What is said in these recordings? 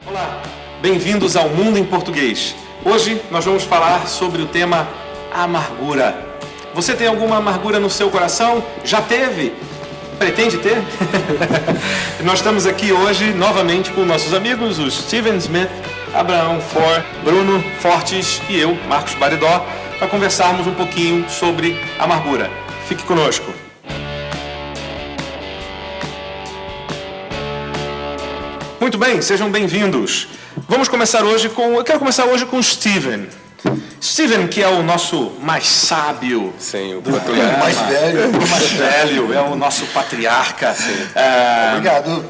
Olá, bem-vindos ao Mundo em Português. Hoje nós vamos falar sobre o tema amargura. Você tem alguma amargura no seu coração? Já teve? Pretende ter? Nós estamos aqui hoje novamente com nossos amigos, os Steven Smith, Abraão For, Bruno Fortes e eu, Marcos Baridó, para conversarmos um pouquinho sobre amargura. Fique conosco. Muito bem, sejam bem-vindos. Eu quero começar hoje com o Steven. Steven, que é o nosso mais sábio. Sim, o mais velho. O mais velho, é o nosso patriarca. Obrigado.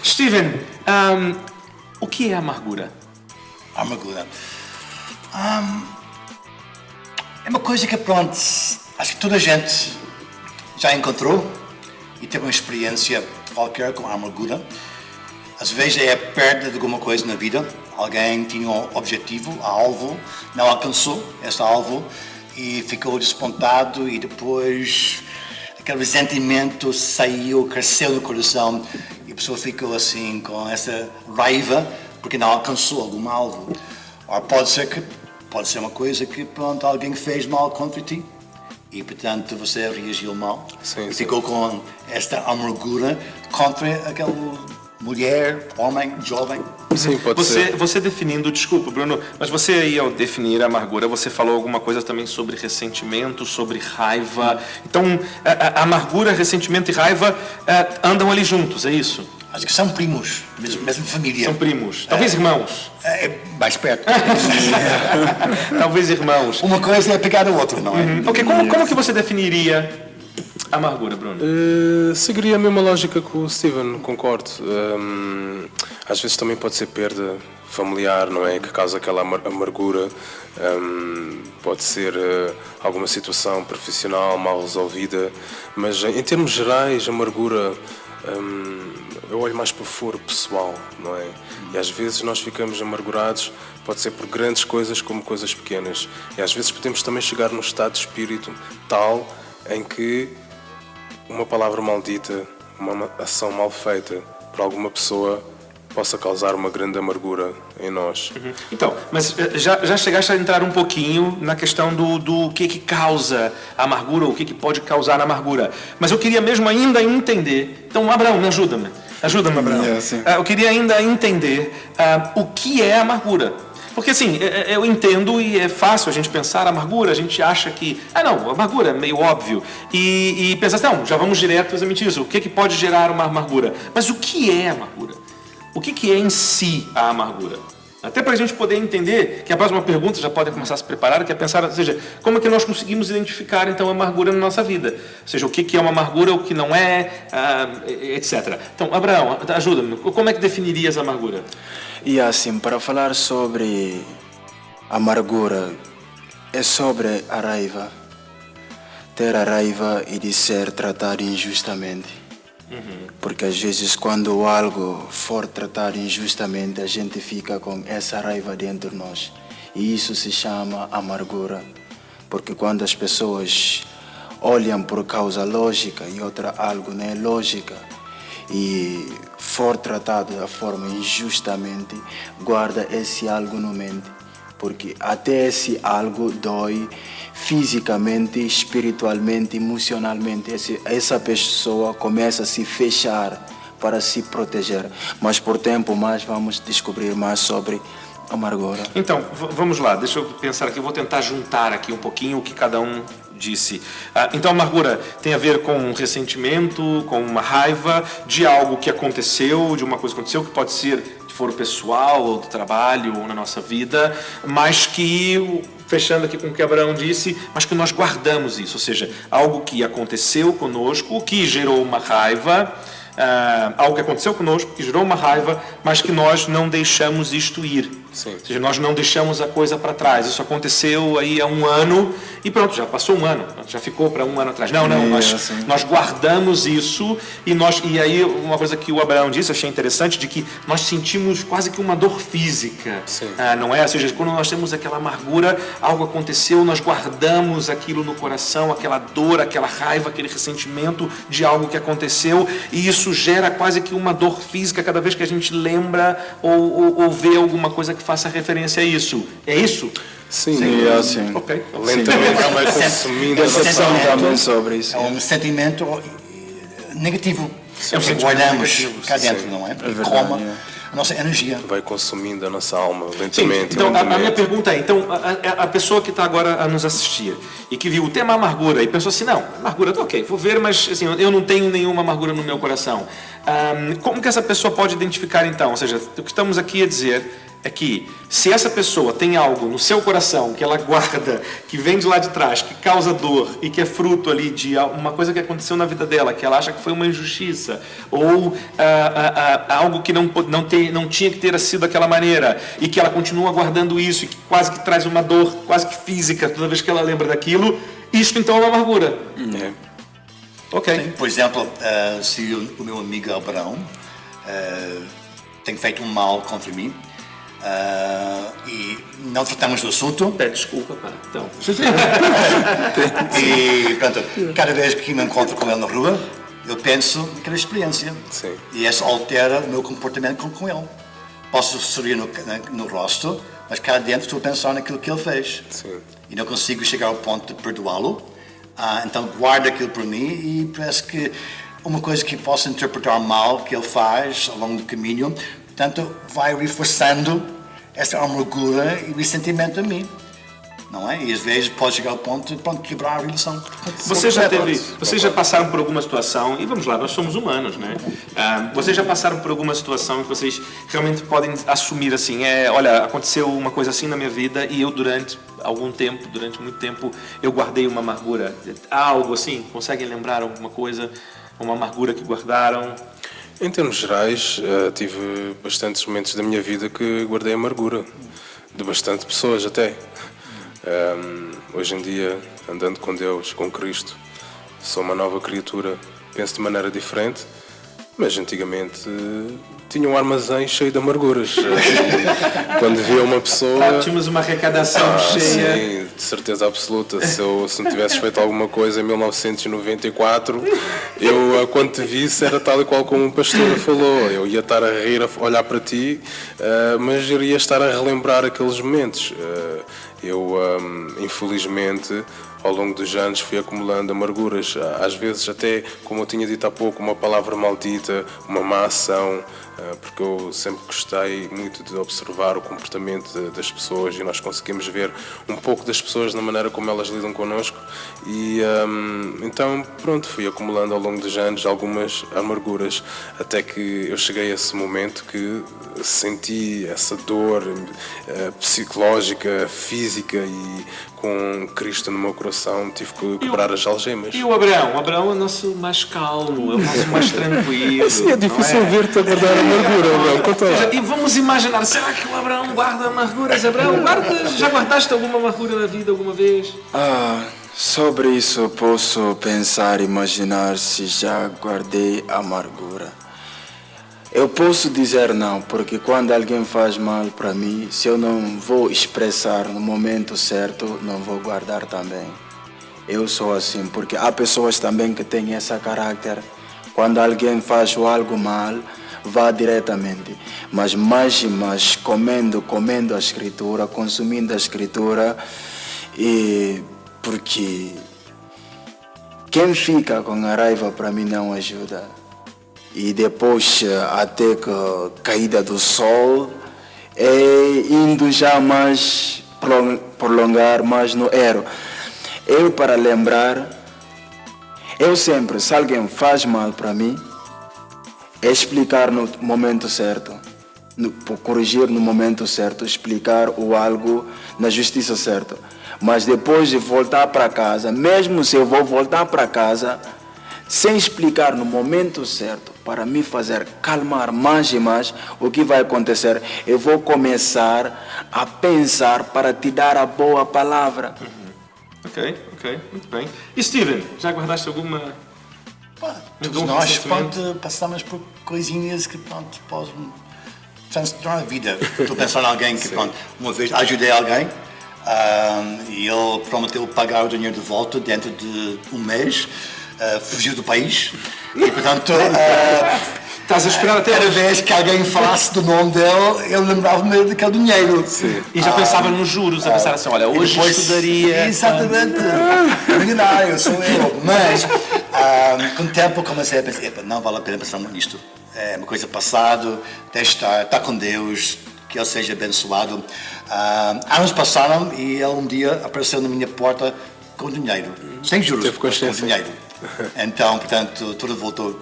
Steven, o que é amargura? Amargura. É uma coisa que, pronto, acho que toda a gente já encontrou e teve uma experiência qualquer com amargura. Às vezes é a perda de alguma coisa na vida. Alguém tinha um objetivo, alvo, não alcançou esse alvo e ficou desapontado e depois aquele ressentimento saiu, cresceu no coração e a pessoa ficou assim com essa raiva porque não alcançou algum alvo. Ou pode ser uma coisa que, pronto, alguém fez mal contra ti e, portanto, você reagiu mal. Sim, ficou com esta amargura contra aquela mulher, homem, jovem. Sim, pode ser. Você definindo, desculpa, Bruno, mas você aí ao definir a amargura, você falou alguma coisa também sobre ressentimento, sobre raiva. Então, a amargura, ressentimento e raiva andam ali juntos, é isso? Acho que são primos, mesma família. São primos, talvez irmãos. Mais perto. Talvez irmãos. Uma coisa é pegar a outra, não é? Ok, como que você definiria amargura, Bruno? Seguiria a mesma lógica que o Steven, concordo. Às vezes também pode ser perda familiar, não é? Que causa aquela amargura. Pode ser alguma situação profissional mal resolvida. Mas em termos gerais, amargura, eu olho mais para o foro pessoal, não é? E às vezes nós ficamos amargurados, pode ser por grandes coisas como coisas pequenas. E às vezes podemos também chegar num estado de espírito tal em que uma palavra maldita, uma ação mal feita por alguma pessoa possa causar uma grande amargura em nós. Então, mas já chegaste a entrar um pouquinho na questão do que causa a amargura, ou o que pode causar a amargura. Mas eu queria mesmo ainda entender. Então, Abraão, ajuda-me, Abraão. Eu queria ainda entender o que é amargura. Porque assim, eu entendo e é fácil a gente pensar amargura, a gente acha que, amargura é meio óbvio. E pensa assim, não, já vamos direto exatamente isso. O que pode gerar uma amargura? Mas o que é amargura? O que é em si a amargura? Até para a gente poder entender, que a próxima pergunta já pode começar a se preparar, que é pensar, ou seja, como é que nós conseguimos identificar então a amargura na nossa vida? Ou seja, o que é uma amargura, o que não é, etc. Então, Abraão, ajuda-me, como é que definirias a amargura? E assim, para falar sobre amargura, é sobre a raiva. Ter a raiva e de ser tratado injustamente. Porque às vezes quando algo for tratado injustamente, a gente fica com essa raiva dentro de nós. E isso se chama amargura. Porque quando as pessoas olham por causa lógica e outra algo não é lógica, e for tratado da forma injustamente, guarda esse algo no mente. Porque até esse algo dói fisicamente, espiritualmente, emocionalmente. Essa pessoa começa a se fechar para se proteger. Mas por tempo mais vamos descobrir mais sobre amargura. Então, vamos lá, deixa eu pensar aqui, eu vou tentar juntar aqui um pouquinho o que cada um disse. Então, a amargura tem a ver com um ressentimento, com uma raiva de algo que aconteceu, de uma coisa que aconteceu, que pode ser de foro pessoal, ou do trabalho, ou na nossa vida, mas que, fechando aqui com o que Abraão disse, mas que nós guardamos isso, ou seja, algo que aconteceu conosco, que gerou uma raiva, algo que aconteceu conosco, que gerou uma raiva, mas que nós não deixamos isto ir. Sim. Ou seja, nós não deixamos a coisa para trás. Isso aconteceu aí há um ano e pronto, já passou um ano, já ficou para um ano atrás. Não, nós guardamos isso e aí uma coisa que o Abraão disse, eu achei interessante, de que nós sentimos quase que uma dor física, não é? Ou seja, quando nós temos aquela amargura, algo aconteceu, nós guardamos aquilo no coração, aquela dor, aquela raiva, aquele ressentimento de algo que aconteceu, e isso gera quase que uma dor física cada vez que a gente lembra ou vê alguma coisa que faça referência a isso. É isso? Sim, é assim. Ok. Lentamente vai consumindo a Percepção também sobre isso. É um sentimento negativo. É um Que sentimento guardamos negativo, cá dentro, não é? E verdade, coma é. a nossa energia. vai consumindo a nossa alma Sim, lentamente. então a minha lentamente. pergunta é, então a pessoa que está agora a nos assistir e que viu o tema amargura e pensou assim, não, amargura tá ok, vou ver, mas assim, eu não tenho nenhuma amargura no meu coração. Como que essa pessoa pode identificar então? Ou seja, o que estamos aqui a dizer é que se essa pessoa tem algo no seu coração que ela guarda, que vem de lá de trás, que causa dor e que é fruto ali de uma coisa que aconteceu na vida dela, que ela acha que foi uma injustiça, ou algo que não tinha que ter sido daquela maneira, e que ela continua guardando isso, e que quase que traz uma dor quase que física toda vez que ela lembra daquilo, isto então é uma amargura. Ok. Sim, por exemplo, se o meu amigo Abraão tem feito um mal contra mim, e não tratamos do assunto, Pede desculpa, pá. Então. e pronto, cada vez que me encontro com ele na rua, eu penso naquela experiência. Sim. E isso altera o meu comportamento com ele. Posso sorrir no rosto, mas cá dentro estou a pensar naquilo que ele fez. Sim. E não consigo chegar ao ponto de perdoá-lo. Então guardo aquilo por mim e parece que uma coisa que posso interpretar mal que ele faz ao longo do caminho, portanto vai reforçando essa amargura e ressentimento a mim. Não é? E às vezes pode chegar ao ponto de quebrar a relação. Vocês já passaram por alguma situação, e vamos lá, nós somos humanos, né? Vocês já passaram por alguma situação que vocês realmente podem assumir assim, olha, aconteceu uma coisa assim na minha vida e eu durante muito tempo, eu guardei uma amargura. Há algo assim? Conseguem lembrar alguma coisa? Uma amargura que guardaram? Em termos gerais, tive bastantes momentos da minha vida que guardei amargura, de bastante pessoas até. Hoje em dia, andando com Deus, com Cristo, sou uma nova criatura, penso de maneira diferente, mas antigamente tinha um armazém cheio de amarguras. Quando via uma pessoa... Tínhamos uma arrecadação cheia. Sim, de certeza absoluta. Se não tivesses feito alguma coisa em 1994, eu, quando te visse, era tal e qual como o pastor falou. Eu ia estar a rir, a olhar para ti, mas iria estar a relembrar aqueles momentos. Eu, infelizmente, ao longo dos anos fui acumulando amarguras, às vezes até, como eu tinha dito há pouco, uma palavra maldita, uma má ação, porque eu sempre gostei muito de observar o comportamento das pessoas e nós conseguimos ver um pouco das pessoas na maneira como elas lidam connosco e então pronto, fui acumulando ao longo dos anos algumas amarguras até que eu cheguei a esse momento que senti essa dor psicológica, física e com Cristo no meu coração tive que quebrar as algemas. E o Abraão? O Abraão é o nosso mais calmo, é o nosso mais tranquilo. Assim é difícil ver-te a guardar amargura, Abraão. Conta lá. E vamos imaginar, será que o Abraão guarda amarguras? Abraão, já guardaste alguma amargura na vida alguma vez? Sobre isso posso pensar, imaginar se já guardei amargura. Eu posso dizer não, porque quando alguém faz mal para mim, se eu não vou expressar no momento certo, não vou guardar também. Eu sou assim, porque há pessoas também que têm esse caráter. Quando alguém faz algo mal, vá diretamente. Mas comendo a escritura, consumindo a escritura, e porque quem fica com a raiva para mim não ajuda. E depois até que a caída do sol indo já mais prolongar mais no erro. Eu para lembrar, eu sempre, se alguém faz mal para mim, é explicar no momento certo, corrigir no momento certo, explicar o algo na justiça certa. Mas depois de voltar para casa, mesmo se eu vou voltar para casa, sem explicar no momento certo, para me fazer calmar mais e mais, o que vai acontecer? Eu vou começar a pensar para te dar a boa palavra. Ok, muito bem. E Steven, já guardaste alguma... Todos nós, pronto, passamos por coisinhas que, pronto, podem transtornar a vida. Estou pensando em alguém que, pronto, uma vez ajudei alguém e ele prometeu pagar o dinheiro de volta dentro de um mês, fugiu do país e, portanto, Estás a esperar até cada vez que alguém falasse do nome dele, eu lembrava-me daquele dinheiro. Sim. E já pensava nos juros, a pensar assim, olha, hoje depois, estudaria... Exatamente, milionário, sou eu. Mas, com o tempo, comecei a pensar, epa, não vale a pena pensar muito nisto. É uma coisa passada, deixa estar com Deus, que ele seja abençoado. Anos passaram e ele um dia apareceu na minha porta com dinheiro, sem juros, mas com dinheiro. Então, portanto, tudo voltou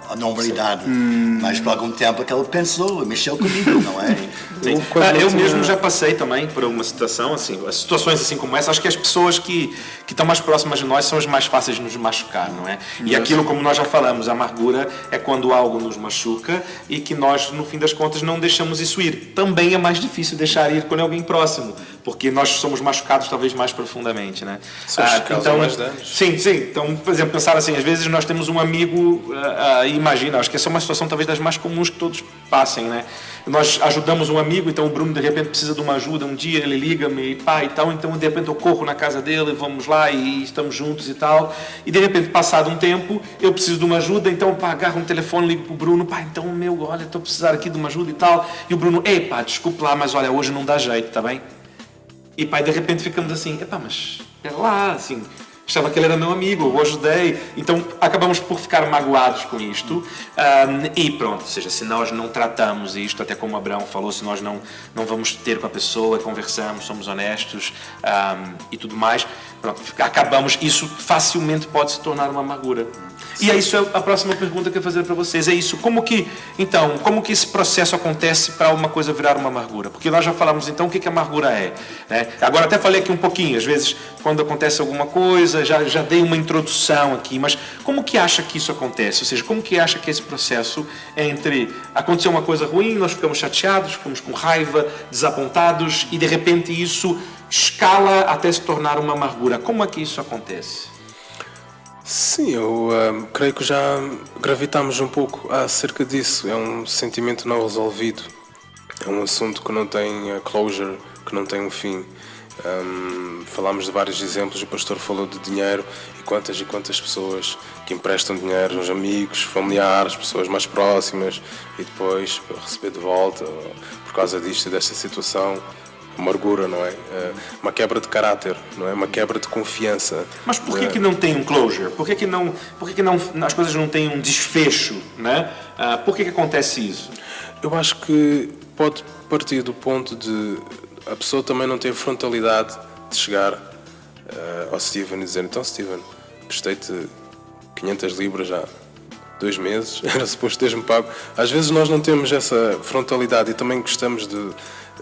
à normalidade. Mas por algum tempo que ele pensou, mexeu comigo, não é? Sim. Eu mesmo já passei também por uma situação, assim, situações assim como essa. Acho que as pessoas que estão mais próximas de nós são as mais fáceis de nos machucar, não é? E aquilo, como nós já falamos, a amargura é quando algo nos machuca e que nós, no fim das contas, não deixamos isso ir. Também é mais difícil deixar ir quando é alguém próximo, porque nós somos machucados talvez mais profundamente, né? Então, mais danos. Sim. Então, por exemplo, pensar assim, às vezes nós temos um amigo, imagina, acho que essa é uma situação talvez das mais comuns que todos passem, né? Nós ajudamos um amigo, então o Bruno de repente precisa de uma ajuda, um dia ele liga-me e pá e tal, então de repente eu corro na casa dele, vamos lá e estamos juntos e tal, e de repente passado um tempo eu preciso de uma ajuda, então pá, agarro um telefone, ligo pro Bruno, pá, então olha, estou a precisar aqui de uma ajuda e tal, e o Bruno, ei pá, desculpe lá, mas olha, hoje não dá jeito, tá bem? E pá, e de repente ficamos assim, epá, mas espera lá, assim, achava que ele era meu amigo, eu o ajudei, então acabamos por ficar magoados com isto, e pronto, ou seja, se nós não tratamos isto, até como o Abraão falou, se nós não vamos ter com a pessoa, conversamos, somos honestos e tudo mais, pronto, acabamos, isso facilmente pode se tornar uma amargura. E é isso a próxima pergunta que eu vou fazer para vocês, é isso, como que esse processo acontece para uma coisa virar uma amargura? Porque nós já falamos então o que a amargura é, né? Agora até falei aqui um pouquinho, às vezes quando acontece alguma coisa, já dei uma introdução aqui, mas como que acha que isso acontece? Ou seja, como que acha que esse processo entre acontecer uma coisa ruim, nós ficamos chateados, ficamos com raiva, desapontados e de repente isso escala até se tornar uma amargura? Como é que isso acontece? Sim, eu creio que já gravitamos um pouco acerca disso. É um sentimento não resolvido. É um assunto que não tem closure, que não tem um fim. Falámos de vários exemplos, o pastor falou de dinheiro e quantas pessoas que emprestam dinheiro aos amigos, familiares, pessoas mais próximas e depois para receber de volta por causa disto e desta situação. Amargura, não é? Uma quebra de caráter, não é? Uma quebra de confiança. Mas por que não tem um closure? Por que não as coisas não têm um desfecho, né? Por que acontece isso? Eu acho que pode partir do ponto de a pessoa também não ter frontalidade de chegar ao Steven e dizer, então Steven, prestei-te 500 libras já 2 meses, era suposto teres-me pago. Às vezes nós não temos essa frontalidade e também gostamos de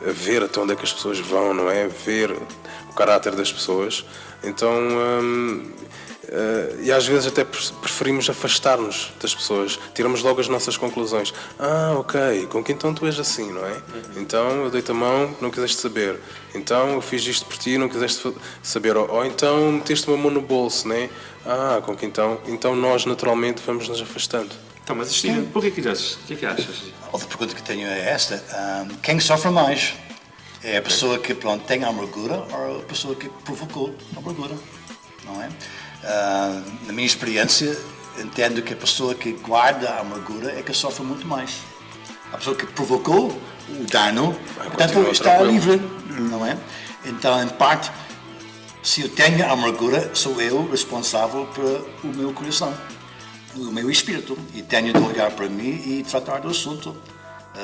ver até onde é que as pessoas vão, não é? Ver o caráter das pessoas. Então, e às vezes até preferimos afastar-nos das pessoas. Tiramos logo as nossas conclusões. Ok, com que então tu és assim, não é? Então eu dei-te a mão, não quiseste saber. Então eu fiz isto por ti, não quiseste saber. Ou então meteste uma mão no bolso, não é? Com que então nós naturalmente vamos nos afastando. Então, mas Steven, por que achas? O que achas? Outra pergunta que tenho é esta. Quem sofre mais? É a pessoa que tem a amargura ou a pessoa que provocou a amargura? Não é? Na minha experiência, entendo que a pessoa que guarda a amargura é que sofre muito mais. A pessoa que provocou o dano, portanto, está livre, não é? Então, em parte, se eu tenho a amargura, sou eu responsável pelo meu coração, o meu espírito, e tenho de olhar para mim e tratar do assunto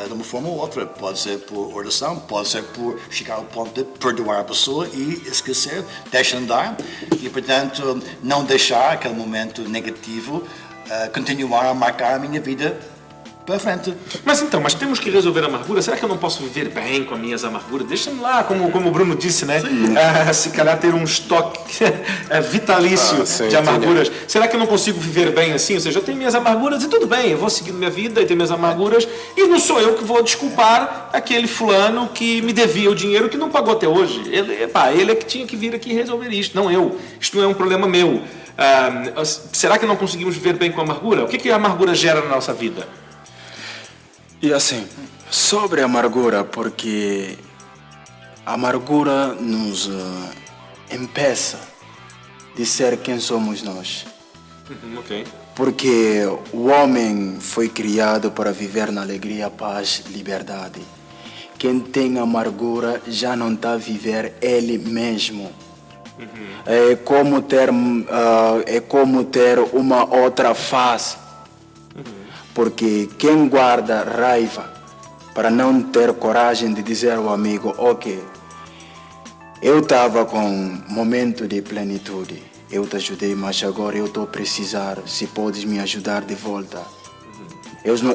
de uma forma ou outra. Pode ser por oração, pode ser por chegar ao ponto de perdoar a pessoa e esquecer, deixar andar e, portanto, não deixar aquele momento negativo continuar a marcar a minha vida para frente. Mas temos que resolver a amargura. Será que eu não posso viver bem com as minhas amarguras? Deixa-me lá, como o Bruno disse, né? Se calhar ter um estoque vitalício de amarguras. Será que eu não consigo viver bem assim? Ou seja, eu tenho minhas amarguras e tudo bem, eu vou seguindo minha vida e tenho minhas amarguras e não sou eu que vou desculpar aquele fulano que me devia o dinheiro que não pagou até hoje. Ele é que tinha que vir aqui resolver isto, não eu. Isto não é um problema meu. Será que não conseguimos viver bem com a amargura? O que a amargura gera na nossa vida? E assim, sobre a amargura, porque a amargura nos impeça de ser quem somos nós. Ok. Porque o homem foi criado para viver na alegria, paz, liberdade. Quem tem amargura já não está a viver ele mesmo. É como ter uma outra face. Porque quem guarda raiva para não ter coragem de dizer ao amigo, ok, eu estava com um momento de plenitude, eu te ajudei, mas agora eu estou a precisar, se podes me ajudar de volta.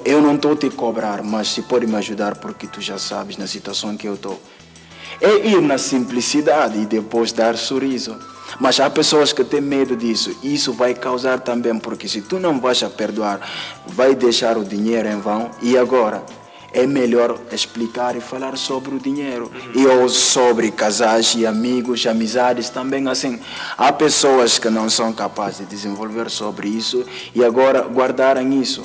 Eu não estou a te cobrar, mas se pode me ajudar porque tu já sabes na situação que eu estou. É ir na simplicidade e depois dar sorriso. Mas há pessoas que têm medo disso. Isso vai causar também, porque se tu não vais a perdoar, vai deixar o dinheiro em vão. E agora, é melhor explicar e falar sobre o dinheiro. E ou sobre casais e amigos, amizades também assim. Há pessoas que não são capazes de desenvolver sobre isso e agora guardarem isso.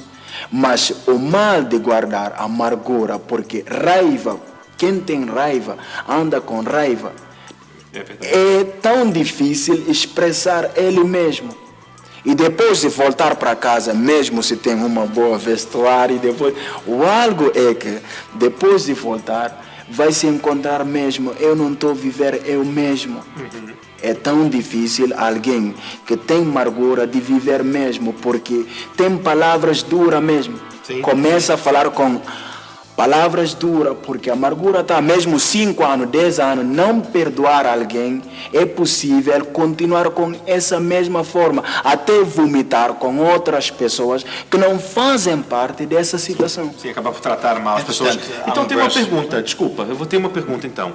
Mas o mal de guardar amargura, porque raiva, quem tem raiva, anda com raiva. É tão difícil expressar ele mesmo. E depois de voltar para casa, mesmo se tem uma boa vestuário, o algo é que depois de voltar, vai se encontrar mesmo, eu não estou a viver eu mesmo. É tão difícil alguém que tem amargura de viver mesmo, porque tem palavras duras mesmo. Sim. Começa a falar com palavras duras, porque a amargura está mesmo 5 anos, 10 anos, não perdoar alguém, é possível continuar com essa mesma forma, até vomitar com outras pessoas que não fazem parte dessa situação. Sim, acabar por tratar mal as pessoas. Portanto, Então tem uma verso. pergunta, desculpa, eu vou ter uma pergunta então.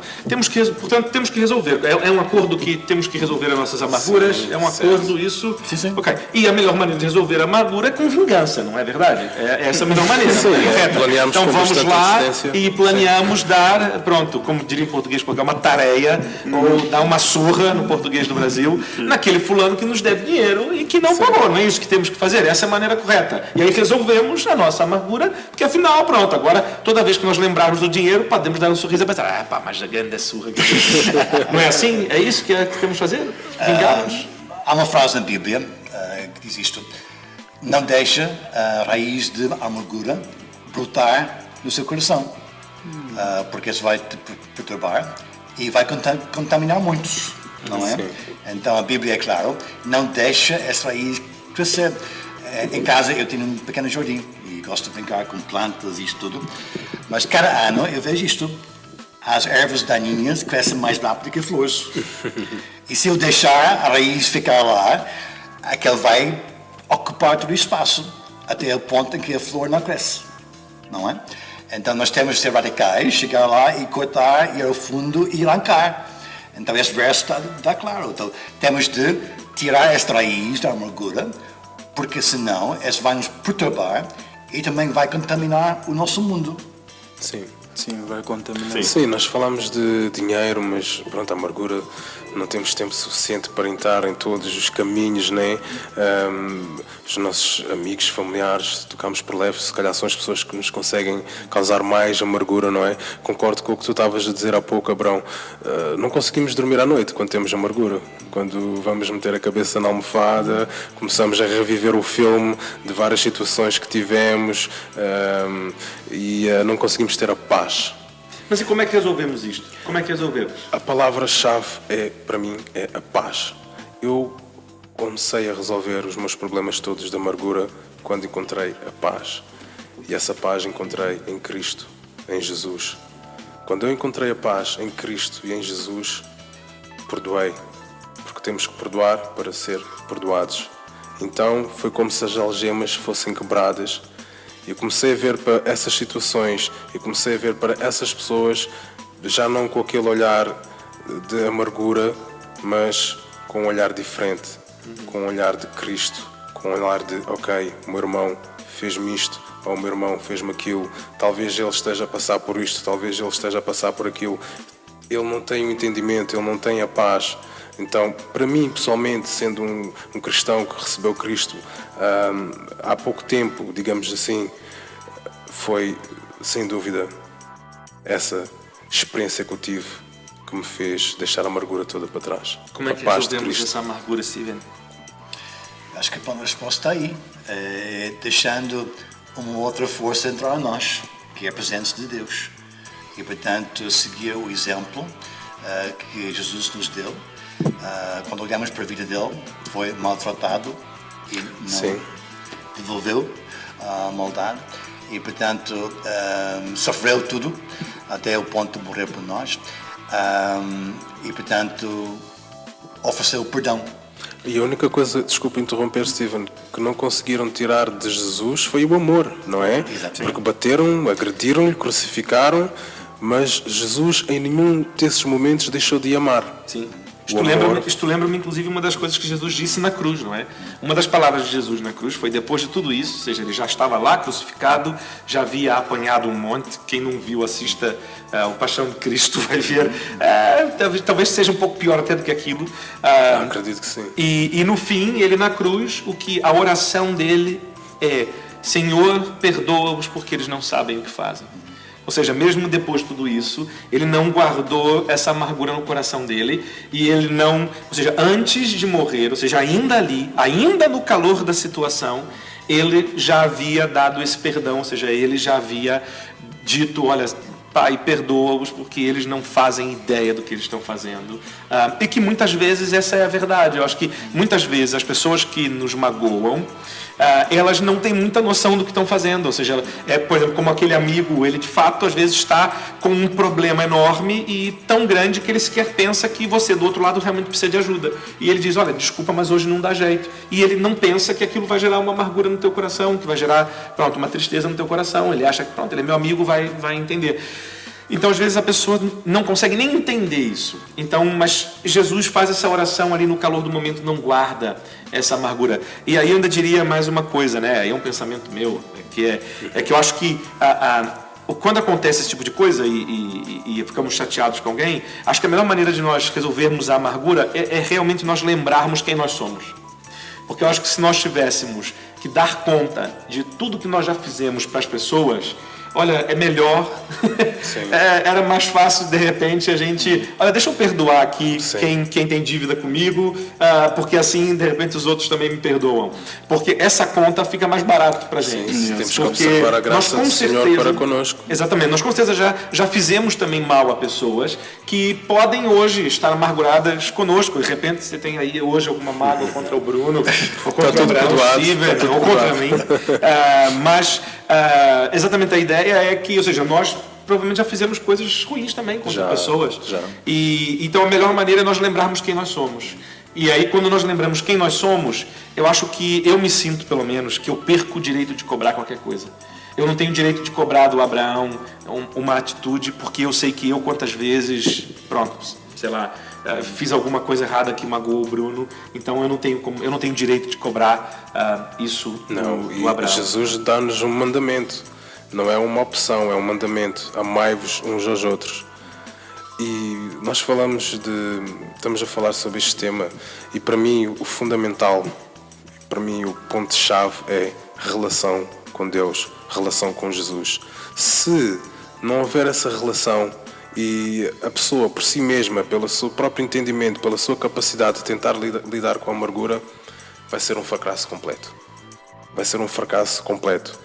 Portanto, temos que resolver. É um acordo que temos que resolver as nossas amarguras? Sim, é um acordo isso? Sim. Ok. E a melhor maneira de resolver a amargura é com vingança, não é verdade? É essa a melhor maneira. Correto? Planeamos Então com vamos bastante lá antecedência. e planeamos dar, pronto, como diria em português, porque é uma tareia, ou dar uma surra no português do Brasil, naquele fulano que nos deve dinheiro e que não pagou. Não é isso que temos que fazer, essa é a maneira correta. E aí resolvemos a nossa amargura, porque afinal, pronto, agora toda vez que nós lembrarmos do dinheiro, podemos dar um sorriso e pensar, mas a grande surra. Não é assim? É isso que temos que fazer? Vingar-nos? Há uma frase na Bíblia que diz isto: não deixa a raiz de amargura brotar no seu coração, porque isso vai te perturbar e vai contaminar muitos, não é? Sim. Então a Bíblia é claro, não deixa essa raiz crescer. Em casa eu tenho um pequeno jardim e gosto de brincar com plantas e isto tudo, mas cada ano eu vejo isto: as ervas daninhas crescem mais rápido que flores. E se eu deixar a raiz ficar lá, aquele vai ocupar todo o espaço até o ponto em que a flor não cresce, não é? Então nós temos de ser radicais, chegar lá e cortar, ir ao fundo e arrancar. Então esse verso está claro. Então temos de tirar esta raiz da amargura, porque senão isso vai nos perturbar e também vai contaminar o nosso mundo. Sim. Sim, vai contaminar. Sim, nós falamos de dinheiro, mas pronto, a amargura não temos tempo suficiente para entrar em todos os caminhos, né? Os nossos amigos, familiares, tocamos por leve, se calhar são as pessoas que nos conseguem causar mais amargura, não é? Concordo com o que tu estavas a dizer há pouco, Abrão. Não conseguimos dormir à noite quando temos amargura. Quando vamos meter a cabeça na almofada, começamos a reviver o filme de várias situações que tivemos e não conseguimos ter a paz. Mas e como é que resolvemos isto? Como é que resolvemos? A palavra-chave para mim, é a paz. Eu comecei a resolver os meus problemas todos de amargura quando encontrei a paz. E essa paz encontrei em Cristo, em Jesus. Quando eu encontrei a paz em Cristo e em Jesus, perdoei. Porque temos que perdoar para ser perdoados. Então foi como se as algemas fossem quebradas E comecei a ver para essas situações e comecei a ver para essas pessoas já não com aquele olhar de amargura, mas com um olhar diferente, com um olhar de Cristo, com um olhar de, ok, o meu irmão fez-me isto, ou o meu irmão fez-me aquilo, talvez ele esteja a passar por isto, talvez ele esteja a passar por aquilo. Ele não tem o entendimento, ele não tem a paz. Então, para mim, pessoalmente, sendo um cristão que recebeu Cristo há pouco tempo, digamos assim, foi, sem dúvida, essa experiência que eu tive que me fez deixar a amargura toda para trás. Como é que A paz de resolvemos Cristo. essa amargura, Steven? Acho que a resposta está aí, deixando uma outra força entrar em nós, que é a presença de Deus. E, portanto, seguir o exemplo que Jesus nos deu. Quando olhamos para a vida dele, foi maltratado e não Sim. devolveu a maldade. E, portanto, sofreu tudo até o ponto de morrer por nós. E, portanto, ofereceu perdão. E a única coisa, desculpa interromper, Steven, que não conseguiram tirar de Jesus foi o amor, não é? Exatamente. Porque bateram, agrediram-lhe, crucificaram, mas Jesus em nenhum desses momentos deixou de amar. Sim. O amor. Isto lembra-me, inclusive, uma das coisas que Jesus disse na cruz, não é? Uma das palavras de Jesus na cruz foi depois de tudo isso, ou seja, ele já estava lá crucificado, já havia apanhado um monte. Quem não viu, assista o Paixão de Cristo, vai ver. Talvez seja um pouco pior até do que aquilo. Acredito que sim. E no fim, ele na cruz, a oração dele é: Senhor, perdoa-os porque eles não sabem o que fazem. Ou seja, mesmo depois de tudo isso, ele não guardou essa amargura no coração dele e ele não, ou seja, antes de morrer, ou seja, ainda ali, ainda no calor da situação, ele já havia dado esse perdão, ou seja, ele já havia dito, olha, Pai, perdoa-os porque eles não fazem ideia do que eles estão fazendo. E que muitas vezes essa é a verdade. Eu acho que muitas vezes as pessoas que nos magoam, elas não têm muita noção do que estão fazendo. Ou seja, por exemplo, como aquele amigo, ele de fato às vezes está com um problema enorme e tão grande que ele sequer pensa que você do outro lado realmente precisa de ajuda. E ele diz, olha, desculpa, mas hoje não dá jeito. E ele não pensa que aquilo vai gerar uma amargura no teu coração, que vai gerar, pronto, uma tristeza no teu coração. Ele acha que, pronto, ele é meu amigo, vai entender. Então, às vezes, a pessoa não consegue nem entender isso. Então, mas Jesus faz essa oração ali no calor do momento, não guarda essa amargura. E aí eu ainda diria mais uma coisa, né? Aí é um pensamento meu, que eu acho que quando acontece esse tipo de coisa e ficamos chateados com alguém, acho que a melhor maneira de nós resolvermos a amargura é realmente nós lembrarmos quem nós somos. Porque eu acho que se nós tivéssemos que dar conta de tudo que nós já fizemos para as pessoas, olha, é melhor, era mais fácil de repente a gente, olha, deixa eu perdoar aqui quem tem dívida comigo, porque assim de repente os outros também me perdoam, porque essa conta fica mais barata para a gente. Sim, temos que observar a graça do Senhor para conosco. Exatamente, nós com certeza já fizemos também mal a pessoas que podem hoje estar amarguradas conosco. De repente você tem aí hoje alguma mágoa contra o Bruno, ou contra o Steven, ou contra mim, mas exatamente a ideia é que, ou seja, nós provavelmente já fizemos coisas ruins também contra pessoas. E então a melhor maneira é nós lembrarmos quem nós somos. E aí quando nós lembramos quem nós somos, eu acho que eu me sinto, pelo menos, que eu perco o direito de cobrar qualquer coisa. Eu não tenho direito de cobrar do Abraão uma atitude, porque eu sei que eu quantas vezes, pronto, sei lá, fiz alguma coisa errada que magoou o Bruno, então eu não tenho direito de cobrar isso do Abraão. Jesus dá-nos um mandamento, não é uma opção, é um mandamento: amai-vos uns aos outros. E nós estamos a falar sobre este tema, e para mim o fundamental, para mim o ponto-chave é relação com Deus, relação com Jesus. Se não houver essa relação e a pessoa por si mesma, pelo seu próprio entendimento, pela sua capacidade de tentar lidar com a amargura, vai ser um fracasso completo. Vai ser um fracasso completo.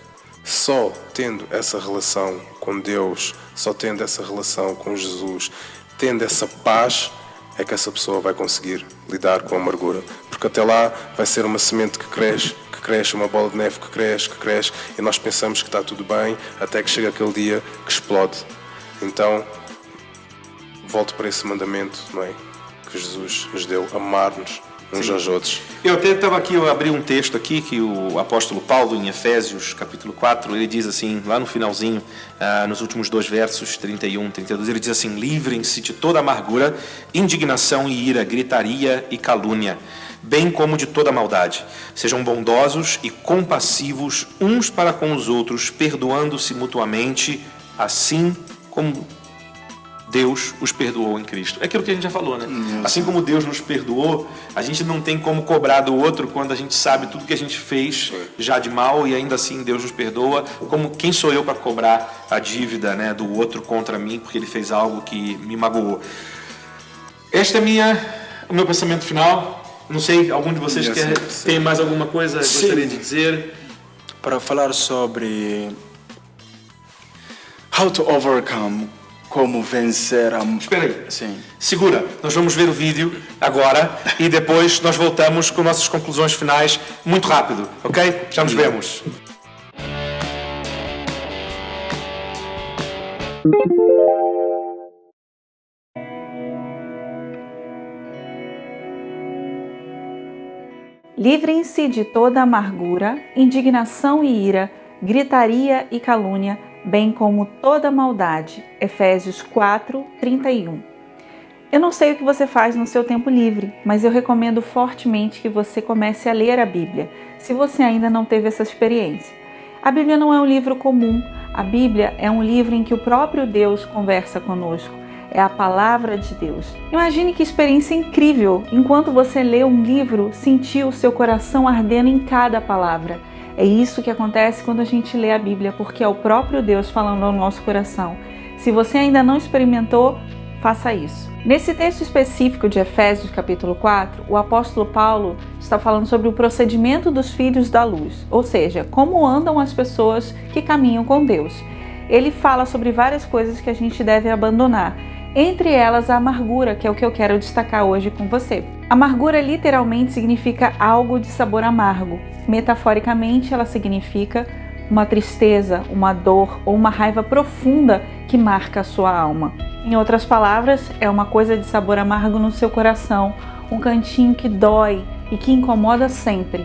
Só tendo essa relação com Deus, só tendo essa relação com Jesus, tendo essa paz, é que essa pessoa vai conseguir lidar com a amargura. Porque até lá vai ser uma semente que cresce, uma bola de neve que cresce, e nós pensamos que está tudo bem, até que chega aquele dia que explode. Então, volto para esse mandamento, não é? Que Jesus nos deu: amar-nos uns aos outros. Eu até estava aqui, eu abri um texto aqui que o apóstolo Paulo, em Efésios, capítulo 4, ele diz assim, lá no finalzinho, nos últimos 2 versos, 31, 32, ele diz assim: livrem-se de toda amargura, indignação e ira, gritaria e calúnia, bem como de toda maldade. Sejam bondosos e compassivos uns para com os outros, perdoando-se mutuamente, assim como Deus os perdoou em Cristo. É aquilo que a gente já falou, né? Assim como Deus nos perdoou, a gente não tem como cobrar do outro quando a gente sabe tudo que a gente fez já de mal e ainda assim Deus nos perdoa. Como quem sou eu para cobrar a dívida, né, do outro contra mim porque ele fez algo que me magoou? Este é o meu pensamento final. Não sei, algum de vocês tem mais alguma coisa que gostaria de dizer? Para falar sobre how to overcome, como vencer a... Espera aí. Sim. Segura, nós vamos ver o vídeo agora e depois nós voltamos com nossas conclusões finais muito rápido, ok? Já nos vemos. Livrem-se de toda amargura, indignação e ira, gritaria e calúnia, bem como toda maldade. Efésios 4, 31. Eu não sei o que você faz no seu tempo livre, mas eu recomendo fortemente que você comece a ler a Bíblia, se você ainda não teve essa experiência. A Bíblia não é um livro comum, a Bíblia é um livro em que o próprio Deus conversa conosco. É a palavra de Deus. Imagine que experiência incrível! Enquanto você lê um livro, sentir o seu coração ardendo em cada palavra. É isso que acontece quando a gente lê a Bíblia, porque é o próprio Deus falando ao nosso coração. Se você ainda não experimentou, faça isso. Nesse texto específico de Efésios capítulo 4, o apóstolo Paulo está falando sobre o procedimento dos filhos da luz, ou seja, como andam as pessoas que caminham com Deus. Ele fala sobre várias coisas que a gente deve abandonar, entre elas a amargura, que é o que eu quero destacar hoje com você. Amargura literalmente significa algo de sabor amargo. Metaforicamente, ela significa uma tristeza, uma dor ou uma raiva profunda que marca a sua alma. Em outras palavras, é uma coisa de sabor amargo no seu coração, um cantinho que dói e que incomoda sempre.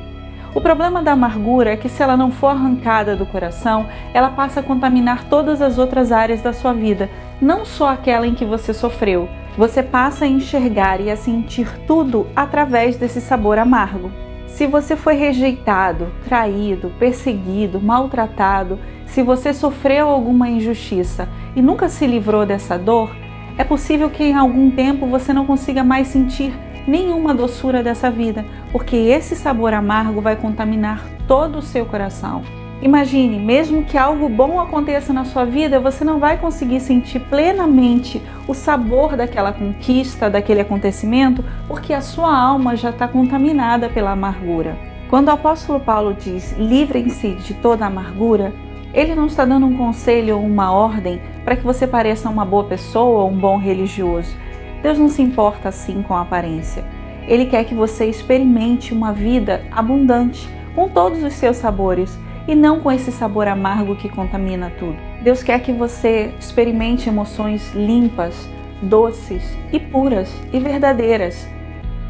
O problema da amargura é que, se ela não for arrancada do coração, ela passa a contaminar todas as outras áreas da sua vida, não só aquela em que você sofreu. Você passa a enxergar e a sentir tudo através desse sabor amargo. Se você foi rejeitado, traído, perseguido, maltratado, se você sofreu alguma injustiça e nunca se livrou dessa dor, é possível que em algum tempo você não consiga mais sentir nenhuma doçura dessa vida, porque esse sabor amargo vai contaminar todo o seu coração. Imagine, mesmo que algo bom aconteça na sua vida, você não vai conseguir sentir plenamente o sabor daquela conquista, daquele acontecimento, porque a sua alma já está contaminada pela amargura. Quando o apóstolo Paulo diz livrem-se de toda amargura, ele não está dando um conselho ou uma ordem para que você pareça uma boa pessoa ou um bom religioso. Deus não se importa assim com a aparência. Ele quer que você experimente uma vida abundante, com todos os seus sabores, e não com esse sabor amargo que contamina tudo. Deus quer que você experimente emoções limpas, doces e puras e verdadeiras.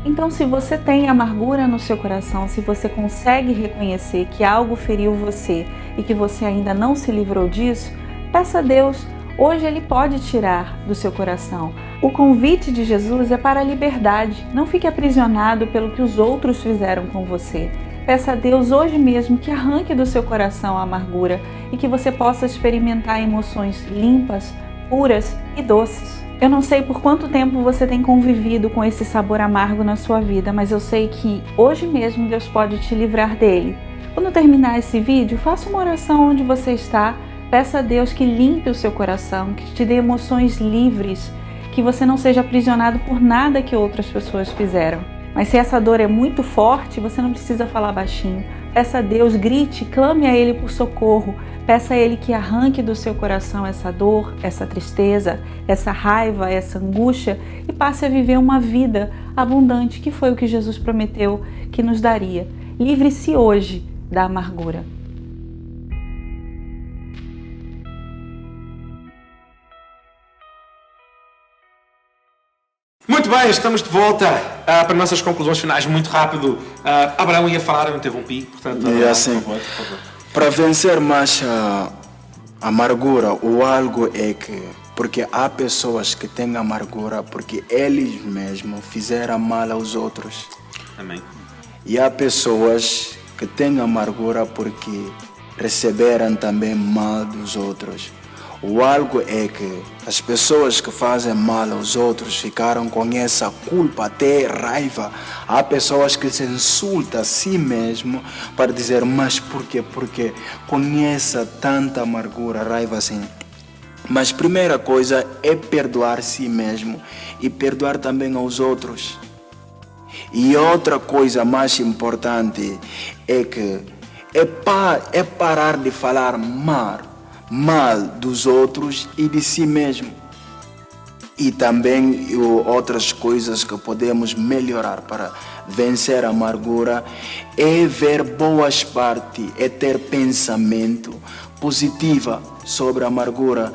Então, se você tem amargura no seu coração, se você consegue reconhecer que algo feriu você e que você ainda não se livrou disso, peça a Deus. Hoje Ele pode tirar do seu coração. O convite de Jesus é para a liberdade. Não fique aprisionado pelo que os outros fizeram com você. Peça a Deus hoje mesmo que arranque do seu coração a amargura e que você possa experimentar emoções limpas, puras e doces. Eu não sei por quanto tempo você tem convivido com esse sabor amargo na sua vida, mas eu sei que hoje mesmo Deus pode te livrar dele. Quando terminar esse vídeo, faça uma oração onde você está. Peça a Deus que limpe o seu coração, que te dê emoções livres, que você não seja aprisionado por nada que outras pessoas fizeram. Mas se essa dor é muito forte, você não precisa falar baixinho. Peça a Deus, grite, clame a Ele por socorro. Peça a Ele que arranque do seu coração essa dor, essa tristeza, essa raiva, essa angústia e passe a viver uma vida abundante, que foi o que Jesus prometeu que nos daria. Livre-se hoje da amargura. Muito bem, estamos de volta para nossas conclusões finais, muito rápido. Abraão ia falar, eu interrompi, portanto... E assim, por favor. para vencer mais a amargura, o algo é que... Porque há pessoas que têm amargura porque eles mesmos fizeram mal aos outros. Amém. E há pessoas que têm amargura porque receberam também mal dos outros. O algo é que as pessoas que fazem mal aos outros ficaram com essa culpa, até raiva. Há pessoas que se insultam a si mesmo para dizer, mas por quê? Porque conhece tanta amargura, raiva assim. Mas primeira coisa é perdoar a si mesmo e perdoar também aos outros. E outra coisa mais importante é que é parar de falar mal dos outros e de si mesmo. E também outras coisas que podemos melhorar para vencer a amargura é ver boas partes, é ter pensamento positivo sobre a amargura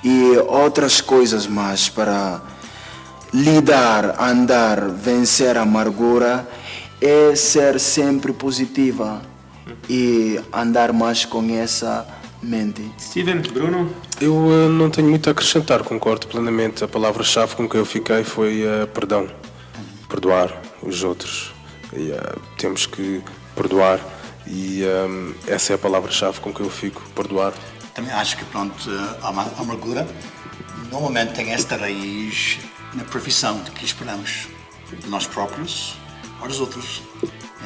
e outras coisas mais para lidar, andar, vencer a amargura é ser sempre positiva e andar mais com essa mente. Steven, Bruno? Eu não tenho muito a acrescentar, concordo plenamente. A palavra-chave com que eu fiquei foi perdão. Perdoar os outros. E, temos que perdoar e essa é a palavra-chave com que eu fico, perdoar. Também acho que, pronto, a amargura normalmente tem esta raiz na profissão de que esperamos de nós próprios ou dos outros.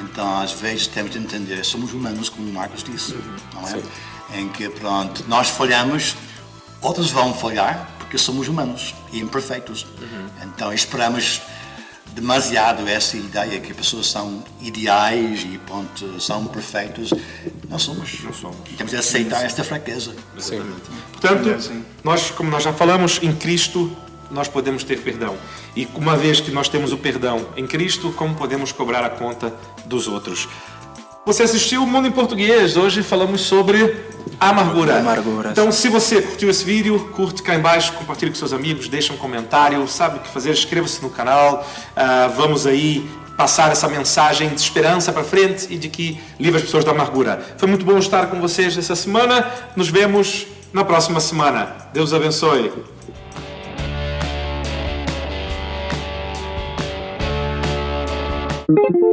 Então, às vezes, temos de entender, somos humanos, como o Marcos disse, não é? Sim. Em que, pronto, nós falhamos, outros vão falhar, porque somos humanos e imperfeitos. Então, esperamos demasiado essa ideia que as pessoas são ideais e, pronto, são perfeitos. Não somos. E temos de aceitar esta fraqueza. Sim. Portanto, nós, como nós já falamos, em Cristo nós podemos ter perdão. E uma vez que nós temos o perdão em Cristo, como podemos cobrar a conta dos outros? Você assistiu o Mundo em Português. Hoje falamos sobre amargura. Então, se você curtiu esse vídeo, curte cá embaixo, compartilhe com seus amigos, deixa um comentário, sabe o que fazer, inscreva-se no canal. Vamos aí passar essa mensagem de esperança para frente e de que livre as pessoas da amargura. Foi muito bom estar com vocês essa semana. Nos vemos na próxima semana. Deus abençoe. Thank you.